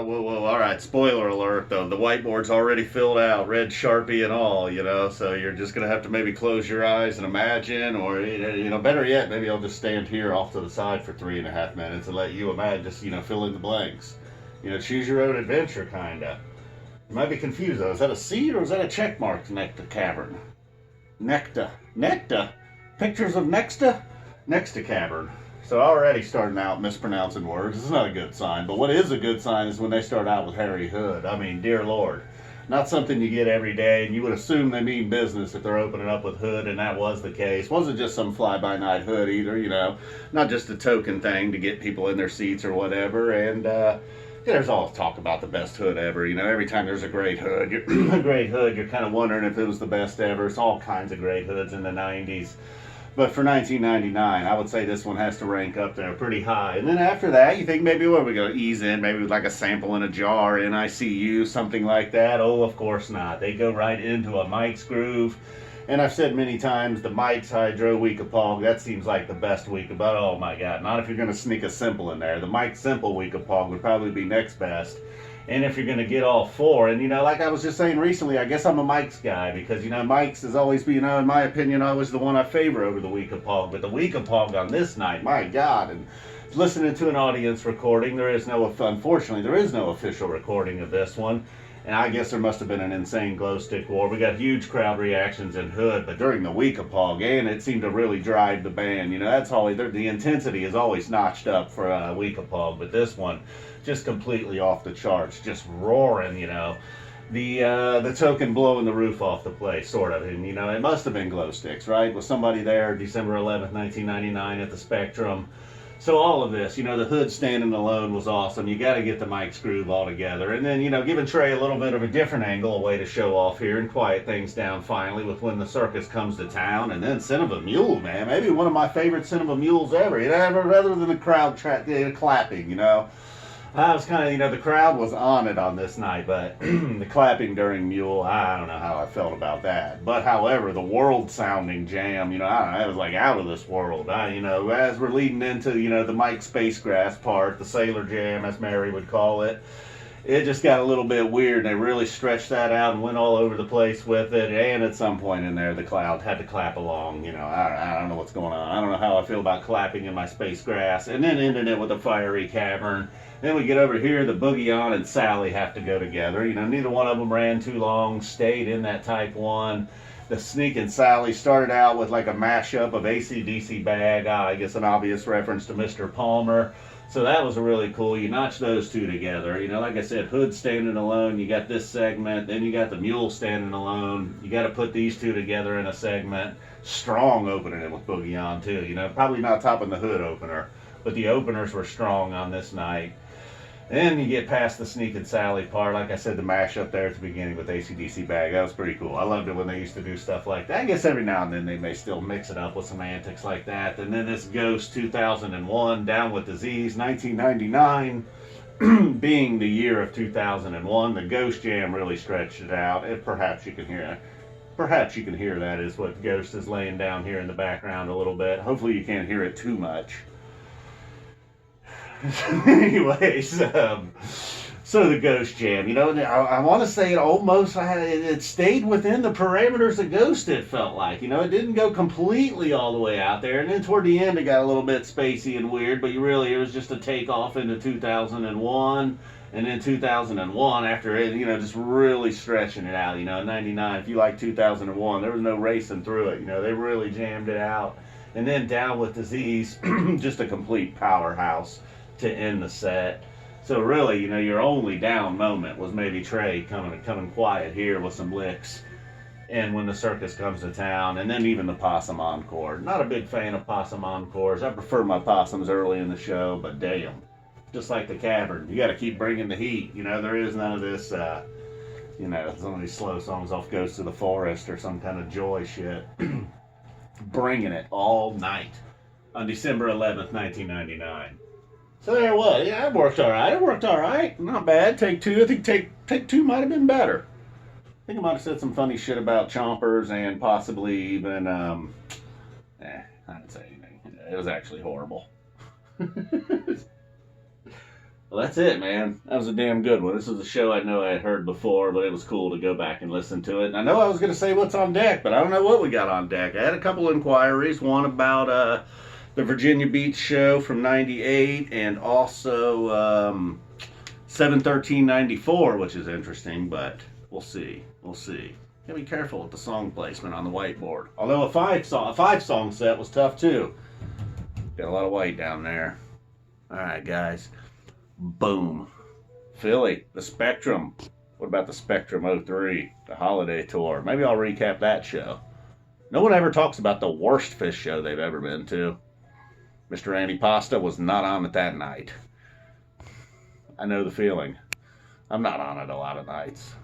whoa, whoa, all right, spoiler alert, though. The whiteboard's already filled out, red Sharpie and all, so you're just going to have to maybe close your eyes and imagine, or, better yet, maybe I'll just stand here off to the side for 3.5 minutes and let you imagine, just, fill in the blanks. Choose your own adventure, kind of. You might be confused, though. Is that a seed or is that a check mark next to Cavern? Necta. Necta? Pictures of Nexta? Next to Cavern. So already starting out mispronouncing words. It's not a good sign. But what is a good sign is when they start out with Harry Hood. I mean, dear Lord. Not something you get every day, and you would assume they mean business if they're opening up with Hood, and that was the case. Wasn't just some fly-by-night Hood either, Not just a token thing to get people in their seats or whatever. And, there's always talk about the best Hood ever. Every time there's a great Hood, you're kind of wondering if it was the best ever. It's all kinds of great Hoods in the 90s. But for 1999, I would say this one has to rank up there pretty high. And then after that, you think maybe what are we going to ease in? Maybe with like a sample in a jar, NICU, something like that. Oh, of course not. They go right into a Mike's Groove. And I've said many times, the Mike's Hydro Weekapaug, that seems like the best Weekapaug. Oh my God, not if you're going to sneak a simple in there. The Mike's Simple Weekapaug would probably be next best. And if you're going to get all four, and like I was just saying recently, I guess I'm a Mike's guy because, Mike's has always been, in my opinion, always the one I favor over the Weekapaug. But the Weekapaug on this night, my God, and listening to an audience recording, unfortunately, there is no official recording of this one. And I guess there must have been an insane glow stick war. We got huge crowd reactions in Hood, but during the Weekapaug, and it seemed to really drive the band. That's always, the intensity is always notched up for Weekapaug, but this one, just completely off the charts, just roaring, the token blowing the roof off the place, sort of. And, it must have been glow sticks, right? Was somebody there December 11th, 1999 at the Spectrum? So all of this, the Hood standing alone was awesome. You got to get the Mike's Groove all together. And then, giving Trey a little bit of a different angle, a way to show off here and quiet things down finally with When the Circus Comes to Town. And then Cinnamon Mule, man. Maybe one of my favorite Cinnamon Mules ever. Rather than the crowd clapping, I was kind of, the crowd was on it on this night, but the clapping during Mule, I don't know how I felt about that. But however, the world-sounding jam, I don't know, it was like out of this world. As we're leading into, the Mike Spacegrass part, the Sailor Jam, as Mary would call it, it just got a little bit weird. They really stretched that out and went all over the place with it. And at some point in there, the crowd had to clap along. I don't know what's going on. I don't know how I feel about clapping in my Spacegrass. And then ending it with a fiery Cavern. Then we get over here, the Boogie On and Sally have to go together. Neither one of them ran too long, stayed in that type 1. The Sneakin Sally started out with like a mashup of AC/DC Bag, I guess an obvious reference to Mr. Palmer. So that was really cool. You notch those two together. Like I said, Hood standing alone, you got this segment, then you got the Mule standing alone. You got to put these two together in a segment. Strong opening it with Boogie On too. Probably not topping the Hood opener, but the openers were strong on this night. Then you get past the Sneakin Sally part. Like I said, the mashup there at the beginning with AC/DC Bag. That was pretty cool. I loved it when they used to do stuff like that. I guess every now and then they may still mix it up with some antics like that. And then this Ghost 2001, Down with Disease, 1999 being the year of 2001. The Ghost Jam really stretched it out. And perhaps you can hear it. Perhaps you can hear that is what Ghost is laying down here in the background a little bit. Hopefully you can't hear it too much. Anyways, so the Ghost Jam, I want to say it stayed within the parameters of Ghost, it felt like. It didn't go completely all the way out there. And then toward the end, it got a little bit spacey and weird, but it was just a takeoff into 2001. And then 2001, after it, just really stretching it out. 99, if you like 2001, there was no racing through it. They really jammed it out. And then Down with Disease, just a complete powerhouse to end the set. So really, your only down moment was maybe Trey coming quiet here with some licks, and When the Circus Comes to Town, and then even the Possum encore. Not a big fan of Possum encores. I prefer my Possums early in the show, but damn, just like the Cavern, you got to keep bringing the heat. There is none of this, some of these slow songs off Ghost to the Forest or some kind of joy shit. Bringing it all night on December 11th, 1999. So there it was. Yeah, it worked all right. Not bad. Take 2. I think take 2 might have been better. I think I might have said some funny shit about chompers and possibly even, I didn't say anything. It was actually horrible. Well, that's it, man. That was a damn good one. This is a show I know I had heard before, but it was cool to go back and listen to it. And I know I was going to say what's on deck, but I don't know what we got on deck. I had a couple inquiries. One about the Virginia Beach show from '98, and also 7/13/94, which is interesting, but we'll see. We'll see. Gotta be careful with the song placement on the whiteboard. Although a five song set was tough too. Got a lot of white down there. All right, guys. Boom. Philly, the Spectrum. What about the Spectrum '03, the holiday tour? Maybe I'll recap that show. No one ever talks about the worst Phish show they've ever been to. Mr. Andy Pasta was not on it that night. I know the feeling. I'm not on it a lot of nights.